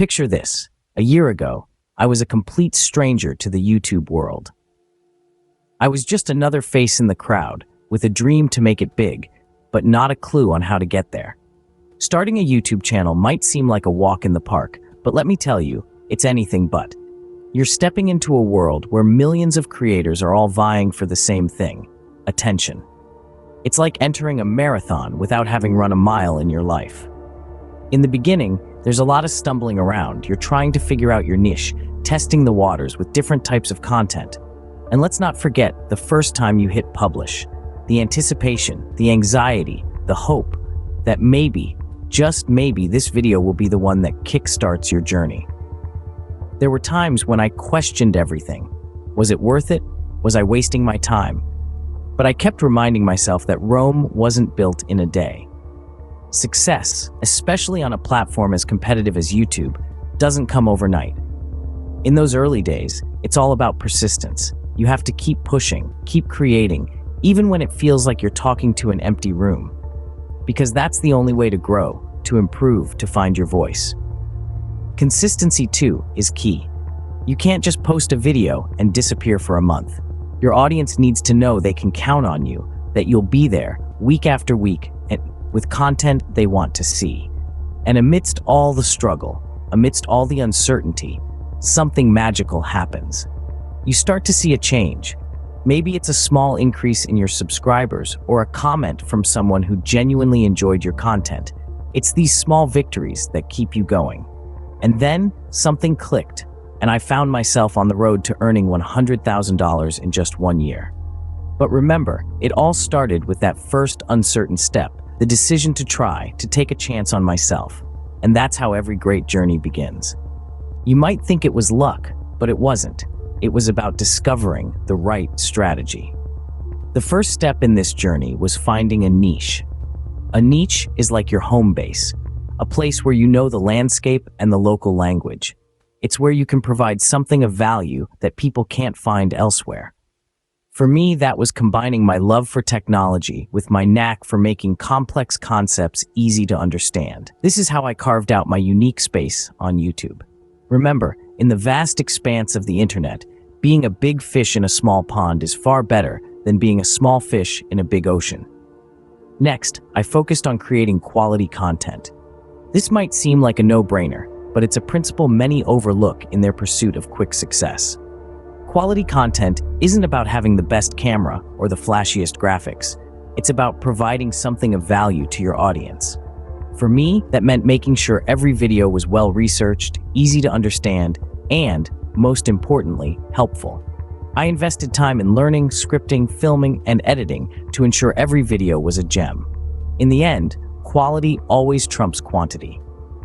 Picture this. A year ago, I was a complete stranger to the YouTube world. I was just another face in the crowd, with a dream to make it big, but not a clue on how to get there. Starting a YouTube channel might seem like a walk in the park, but let me tell you, it's anything but. You're stepping into a world where millions of creators are all vying for the same thing: attention. It's like entering a marathon without having run a mile in your life. In the beginning, there's a lot of stumbling around. You're trying to figure out your niche, testing the waters with different types of content. And let's not forget the first time you hit publish. The anticipation, the anxiety, the hope that maybe, just maybe, this video will be the one that kickstarts your journey. There were times when I questioned everything. Was it worth it? Was I wasting my time? But I kept reminding myself that Rome wasn't built in a day. Success, especially on a platform as competitive as YouTube, doesn't come overnight. In those early days, it's all about persistence. You have to keep pushing, keep creating, even when it feels like you're talking to an empty room. Because that's the only way to grow, to improve, to find your voice. Consistency, too, is key. You can't just post a video and disappear for a month. Your audience needs to know they can count on you, that you'll be there week after week and with content they want to see. And amidst all the struggle, amidst all the uncertainty, something magical happens. You start to see a change. Maybe it's a small increase in your subscribers or a comment from someone who genuinely enjoyed your content. It's these small victories that keep you going. And then something clicked, and I found myself on the road to earning $100,000 in just 1 year. But remember, it all started with that first uncertain step, the decision to try, to take a chance on myself. And that's how every great journey begins. You might think it was luck, but it wasn't. It was about discovering the right strategy. The first step in this journey was finding a niche. A niche is like your home base, a place where you know the landscape and the local language. It's where you can provide something of value that people can't find elsewhere. For me, that was combining my love for technology with my knack for making complex concepts easy to understand. This is how I carved out my unique space on YouTube. Remember, in the vast expanse of the internet, being a big fish in a small pond is far better than being a small fish in a big ocean. Next, I focused on creating quality content. This might seem like a no-brainer, but it's a principle many overlook in their pursuit of quick success. Quality content isn't about having the best camera or the flashiest graphics. It's about providing something of value to your audience. For me, that meant making sure every video was well-researched, easy to understand, and, most importantly, helpful. I invested time in learning, scripting, filming, and editing to ensure every video was a gem. In the end, quality always trumps quantity.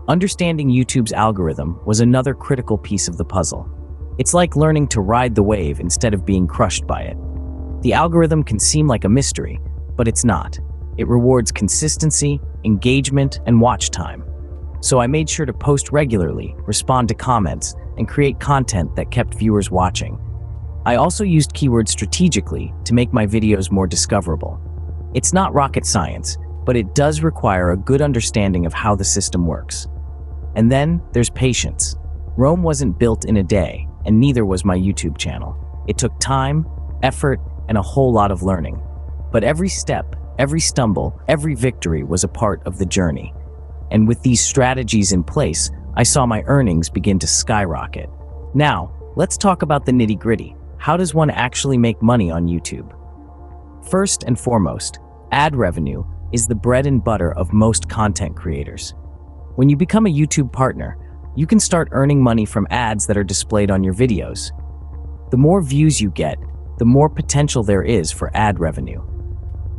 Understanding YouTube's algorithm was another critical piece of the puzzle. It's like learning to ride the wave instead of being crushed by it. The algorithm can seem like a mystery, but it's not. It rewards consistency, engagement, and watch time. So I made sure to post regularly, respond to comments, and create content that kept viewers watching. I also used keywords strategically to make my videos more discoverable. It's not rocket science, but it does require a good understanding of how the system works. And then there's patience. Rome wasn't built in a day, and neither was my YouTube channel. It took time, effort, and a whole lot of learning. But every step, every stumble, every victory was a part of the journey. And with these strategies in place, I saw my earnings begin to skyrocket. Now, let's talk about the nitty-gritty. How does one actually make money on YouTube? First and foremost, ad revenue is the bread and butter of most content creators. When you become a YouTube partner, you can start earning money from ads that are displayed on your videos. The more views you get, the more potential there is for ad revenue.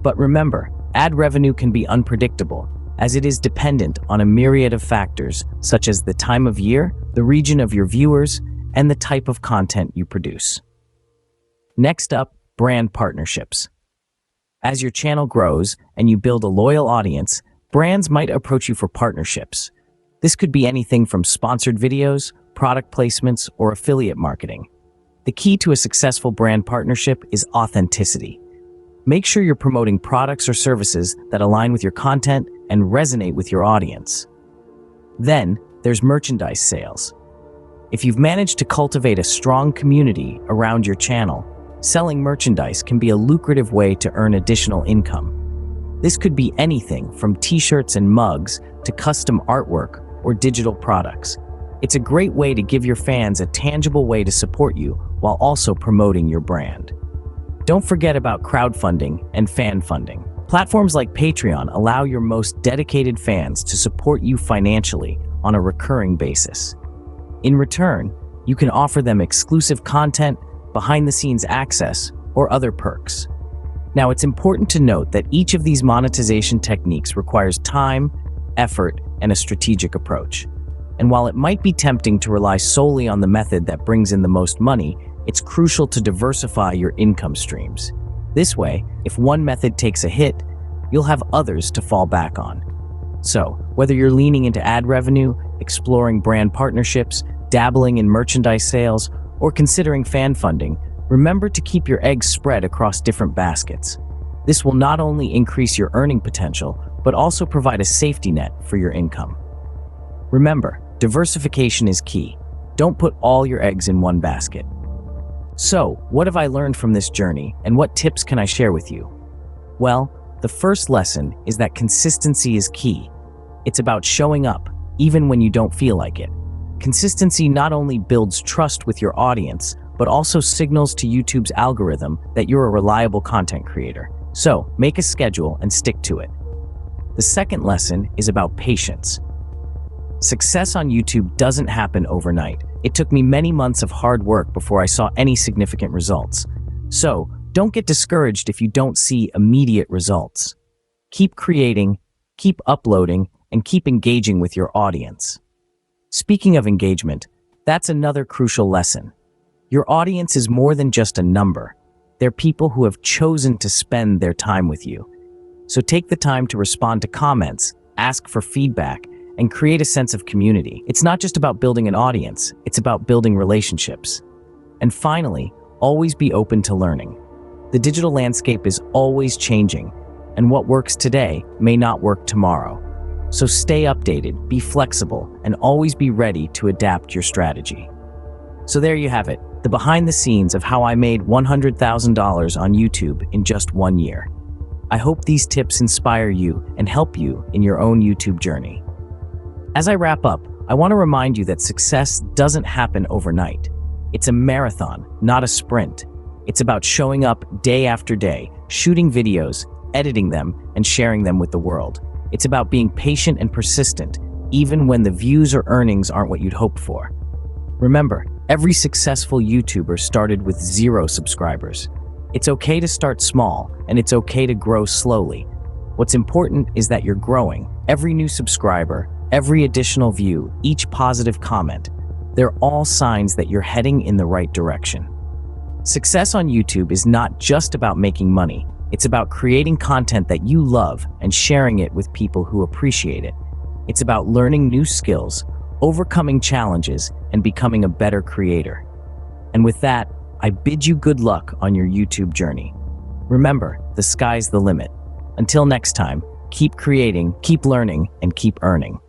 But remember, ad revenue can be unpredictable, as it is dependent on a myriad of factors, such as the time of year, the region of your viewers, and the type of content you produce. Next up, brand partnerships. As your channel grows and you build a loyal audience, brands might approach you for partnerships. This could be anything from sponsored videos, product placements, or affiliate marketing. The key to a successful brand partnership is authenticity. Make sure you're promoting products or services that align with your content and resonate with your audience. Then, there's merchandise sales. If you've managed to cultivate a strong community around your channel, selling merchandise can be a lucrative way to earn additional income. This could be anything from t-shirts and mugs to custom artwork or digital products. It's a great way to give your fans a tangible way to support you while also promoting your brand. Don't forget about crowdfunding and fan funding. Platforms like Patreon allow your most dedicated fans to support you financially on a recurring basis. In return, you can offer them exclusive content, behind-the-scenes access, or other perks. Now, it's important to note that each of these monetization techniques requires time, effort, and a strategic approach. And while it might be tempting to rely solely on the method that brings in the most money, it's crucial to diversify your income streams. This way, if one method takes a hit, you'll have others to fall back on. So, whether you're leaning into ad revenue, exploring brand partnerships, dabbling in merchandise sales, or considering fan funding, remember to keep your eggs spread across different baskets. This will not only increase your earning potential, but also provide a safety net for your income. Remember, diversification is key. Don't put all your eggs in one basket. So, what have I learned from this journey, and what tips can I share with you? Well, the first lesson is that consistency is key. It's about showing up, even when you don't feel like it. Consistency not only builds trust with your audience, but also signals to YouTube's algorithm that you're a reliable content creator. So, make a schedule and stick to it. The second lesson is about patience. Success on YouTube doesn't happen overnight. It took me many months of hard work before I saw any significant results. So, don't get discouraged if you don't see immediate results. Keep creating, keep uploading, and keep engaging with your audience. Speaking of engagement, that's another crucial lesson. Your audience is more than just a number. They're people who have chosen to spend their time with you. So take the time to respond to comments, ask for feedback, and create a sense of community. It's not just about building an audience, it's about building relationships. And finally, always be open to learning. The digital landscape is always changing, and what works today may not work tomorrow. So stay updated, be flexible, and always be ready to adapt your strategy. So there you have it, the behind the scenes of how I made $100,000 on YouTube in just 1 year. I hope these tips inspire you and help you in your own YouTube journey. As I wrap up, I want to remind you that success doesn't happen overnight. It's a marathon, not a sprint. It's about showing up day after day, shooting videos, editing them, and sharing them with the world. It's about being patient and persistent, even when the views or earnings aren't what you'd hoped for. Remember, every successful YouTuber started with 0 subscribers. It's okay to start small, and it's okay to grow slowly. What's important is that you're growing. Every new subscriber, every additional view, each positive comment, they're all signs that you're heading in the right direction. Success on YouTube is not just about making money. It's about creating content that you love and sharing it with people who appreciate it. It's about learning new skills, overcoming challenges, and becoming a better creator. And with that, I bid you good luck on your YouTube journey. Remember, the sky's the limit. Until next time, keep creating, keep learning, and keep earning.